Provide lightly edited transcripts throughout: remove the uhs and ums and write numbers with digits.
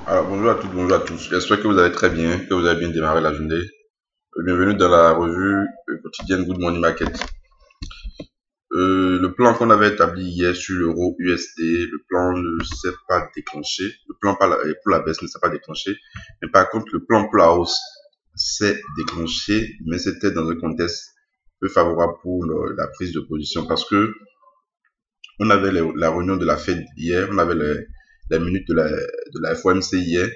Alors, bonjour à toutes, bonjour à tous. J'espère que vous allez très bien, que vous avez bien démarré la journée. Bienvenue dans la revue quotidienne Good Morning Market. Le plan qu'on avait établi hier sur l'euro USD, le plan ne s'est pas déclenché. Le plan pour la baisse ne s'est pas déclenché. Mais par contre, le plan pour la hausse s'est déclenché, mais c'était dans un contexte peu favorable pour la prise de position parce que on avait la réunion de la Fed hier, on avait les minutes de la FOMC hier.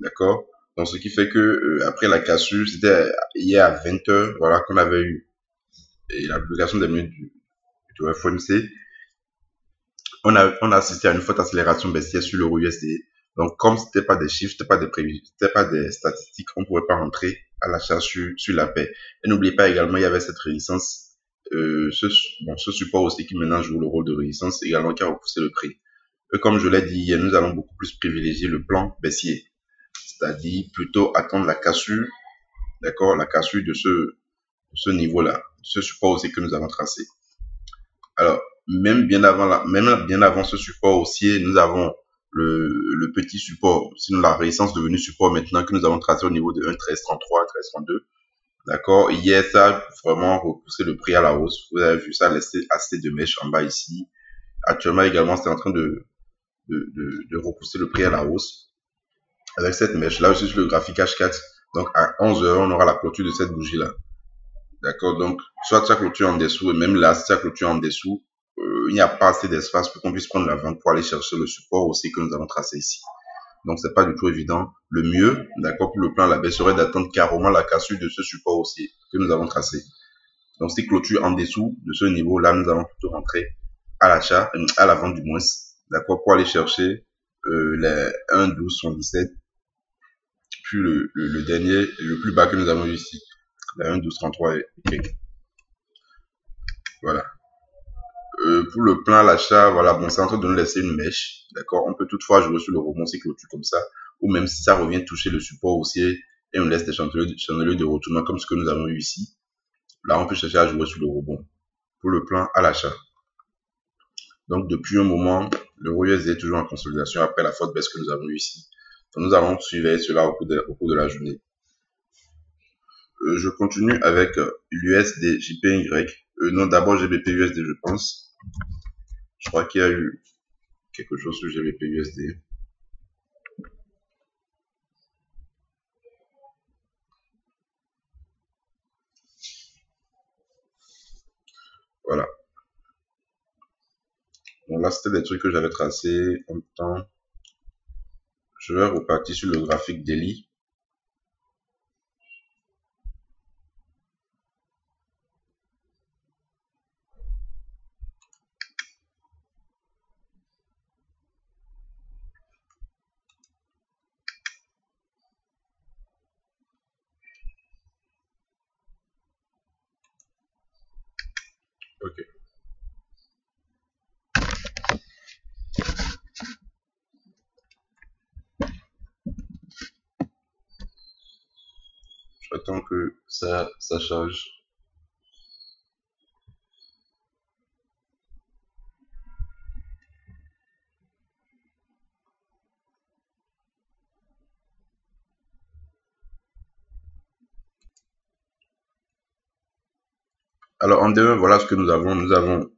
D'accord? Donc, ce qui fait que après la cassure, c'était hier à 20 h, voilà, qu'on avait eu la publication des minutes du FOMC. On a assisté à une forte accélération baissière sur l'euro USD. Donc, comme c'était pas des chiffres, c'était pas des statistiques, on ne pouvait pas rentrer à l'achat sur la paix. Et n'oubliez pas également, il y avait cette résistance, ce support aussi qui maintenant joue le rôle de résistance également qui a repoussé le prix. Et comme je l'ai dit hier, nous allons beaucoup plus privilégier le plan baissier. C'est-à-dire plutôt attendre la cassure, d'accord, la cassure de ce niveau-là, ce support aussi que nous avons tracé. Alors, même bien avant ce support haussier, nous avons le petit support, sinon la résistance devenue support maintenant que nous avons tracé au niveau de 1,1333, 1,1332. D'accord. Hier, ça a vraiment repoussé le prix à la hausse. Vous avez vu ça laisser assez de mèches en bas ici. Actuellement également, c'est en train de repousser le prix à la hausse. Avec cette mèche, là aussi sur le graphique H4, donc à 11 h, on aura la clôture de cette bougie-là. D'accord. Donc, soit ça clôture en dessous, et même là, si ça clôture en dessous, il n'y a pas assez d'espace pour qu'on puisse prendre la vente pour aller chercher le support aussi que nous avons tracé ici. Donc, c'est pas du tout évident. Le mieux, d'accord, pour le plan à la baisse serait d'attendre carrément la cassure de ce support aussi que nous avons tracé. Donc, si clôture en dessous de ce niveau-là, nous allons plutôt rentrer à l'achat, à la vente du moins, d'accord, pour aller chercher les 1,1277, puis le dernier, le plus bas que nous avons eu ici, la 1,1233 et quelques. Voilà. Pour le plan à l'achat, voilà, bon, c'est en train de nous laisser une mèche, d'accord. On peut toutefois jouer sur le rebond si clôture comme ça, ou même si ça revient toucher le support haussier et on laisse des chandeliers de retournement comme ce que nous avons eu ici. Là, on peut chercher à jouer sur le rebond pour le plan à l'achat. Donc, depuis un moment, l'euro USD est toujours en consolidation après la forte baisse que nous avons eu ici. Donc, nous allons suivre cela au cours de la journée. Je continue avec l'USD JPY. Non, d'abord GBP USD, je pense. Je crois qu'il y a eu quelque chose sur GBP USD. Voilà. Bon, là, c'était des trucs que j'avais tracés en même temps. Je vais repartir sur le graphique daily. Ok. J'attends que ça charge. Alors, en demain, voilà ce que nous avons. Nous avons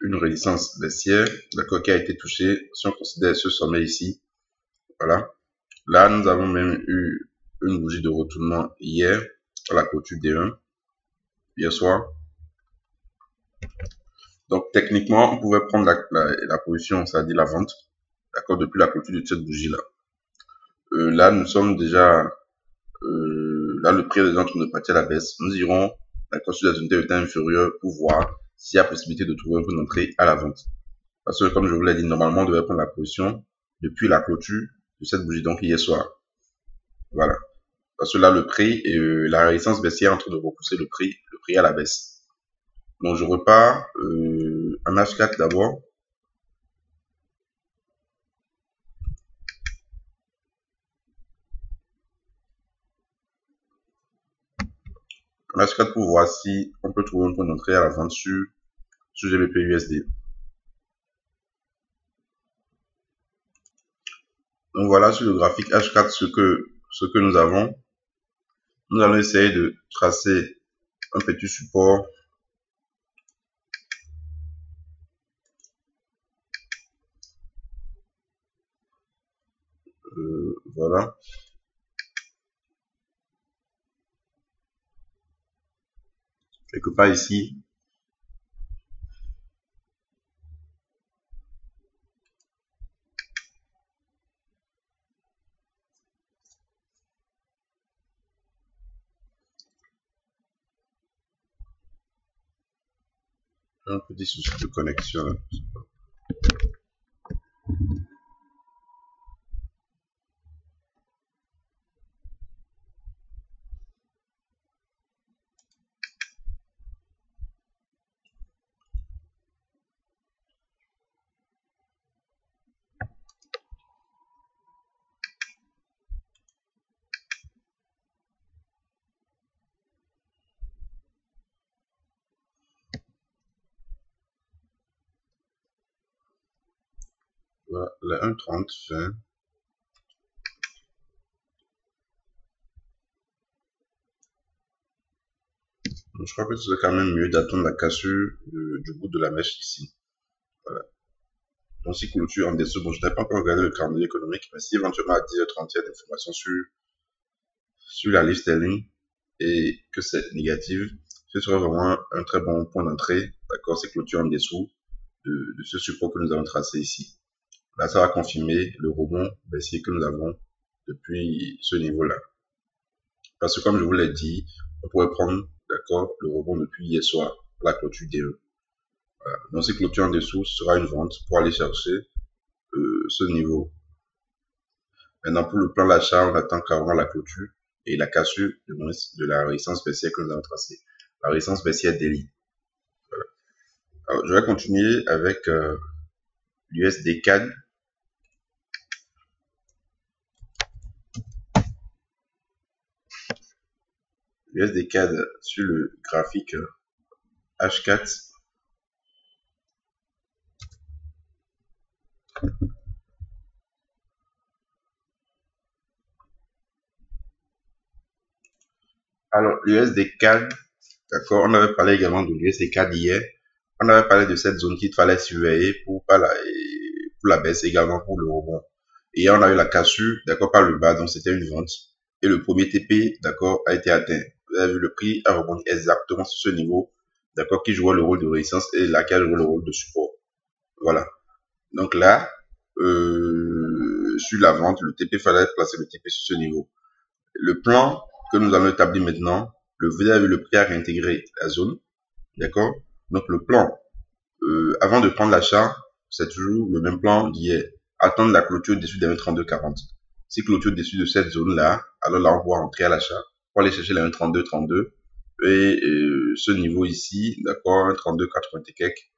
une résistance baissière, d'accord, qui a été touchée. Si on considère ce sommet ici, voilà. Là, nous avons même eu une bougie de retournement hier, à la clôture D1, hier soir. Donc, techniquement, on pouvait prendre la position, c'est-à-dire la vente, d'accord, depuis la clôture de cette bougie-là. Là, nous sommes déjà, là, le prix est déjà en train de partir à la baisse. Nous irons, d'accord, sur les unités de temps inférieures pour voir s'il y a possibilité de trouver un point d'entrée à la vente. Parce que, comme je vous l'ai dit, normalement, on devait prendre la position depuis la clôture de cette bougie, donc hier soir. Voilà. Parce que là, le prix et la résistance baissière est en train de repousser le prix à la baisse. Donc, je repars en H4 d'abord. En H4 pour voir si on peut trouver un point d'entrée à la vente sur GBP USD. Donc voilà sur le graphique H4 ce que nous avons. Nous allons essayer de tracer un petit support. Voilà. Quelque part ici. Un petit souci de connexion là. Voilà, la 1,30 fait. Donc, je crois que ce serait quand même mieux d'attendre la cassure du bout de la mèche ici. Voilà. Donc si clôture en dessous, bon, je n'ai pas encore regardé le calendrier économique, mais si éventuellement à 10h30 il y a des informations sur la liste sterling et que c'est négative, ce serait vraiment un très bon point d'entrée. D'accord, c'est clôture en dessous de ce support que nous avons tracé ici. Là, ça va confirmer le rebond baissier que nous avons depuis ce niveau-là. Parce que comme je vous l'ai dit, on pourrait prendre, d'accord, le rebond depuis hier soir, la clôture DE. Voilà. Donc, si clôture en dessous, ce sera une vente pour aller chercher ce niveau. Maintenant, pour le plan d'achat, on attend carrément la clôture et la cassure de la résistance baissière que nous avons tracée. La résistance baissière daily. Voilà. Alors, je vais continuer avec l'USD CAD. L'USD CAD sur le graphique H4. Alors, l'USD CAD, d'accord, on avait parlé également de l'USD CAD hier. On avait parlé de cette zone qu'il fallait surveiller pour la baisse, également pour le rebond. Et on a eu la cassure, d'accord, par le bas, donc c'était une vente. Et le premier TP, d'accord, a été atteint. Vous avez vu, le prix a rebondi exactement sur ce niveau, d'accord, qui jouait le rôle de résistance et là, qui a joué le rôle de support. Voilà. Donc là, sur la vente, le TP, fallait placer le TP sur ce niveau. Le plan que nous allons établir maintenant, vous avez vu, le prix a réintégré la zone, d'accord. Donc le plan, avant de prendre l'achat, c'est toujours le même plan d'hier. Attendre la clôture au-dessus des 1,3240. Si clôture au-dessus de cette zone-là, alors là, on va entrer à l'achat pour aller chercher les 1,3232 et ce niveau ici, d'accord, 1,3280 et quelques,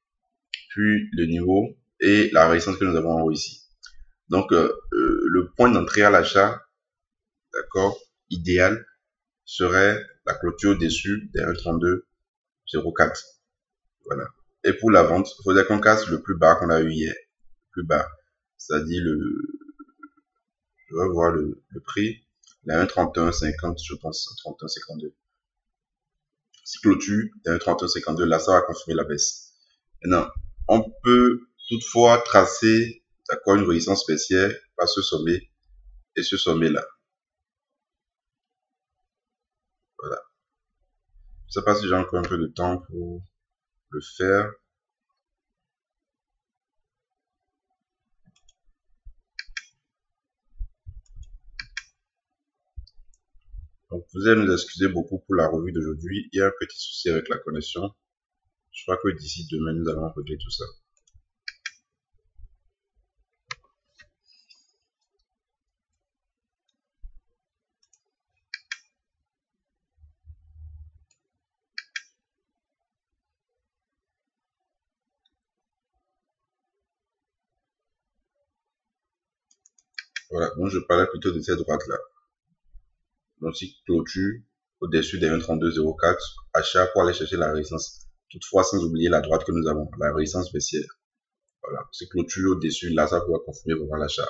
puis le niveau et la résistance que nous avons en haut ici. Donc, le point d'entrée à l'achat, d'accord, idéal, serait la clôture au-dessus des 1,3204. Voilà. Et pour la vente, il faudrait qu'on casse le plus bas qu'on a eu hier. Le plus bas. C'est-à-dire je vais voir le prix. La 1,3150, je pense, 1,3152. Si clôture, la 1,3152, là, ça va confirmer la baisse. Maintenant, on peut toutefois tracer, d'accord, une résistance baissière par ce sommet et ce sommet-là. Voilà. Je sais pas si j'ai encore un peu de temps pour le faire. Donc, vous allez nous excuser beaucoup pour la revue d'aujourd'hui. Il y a un petit souci avec la connexion. Je crois que d'ici demain, nous allons régler tout ça. Voilà, donc je parlais plutôt de cette droite-là. Donc, si clôture au-dessus des 1,3204, achat pour aller chercher la résistance. Toutefois, sans oublier la droite que nous avons, la résistance baissière. Voilà, si clôture au-dessus, là, ça pourra confirmer vraiment l'achat.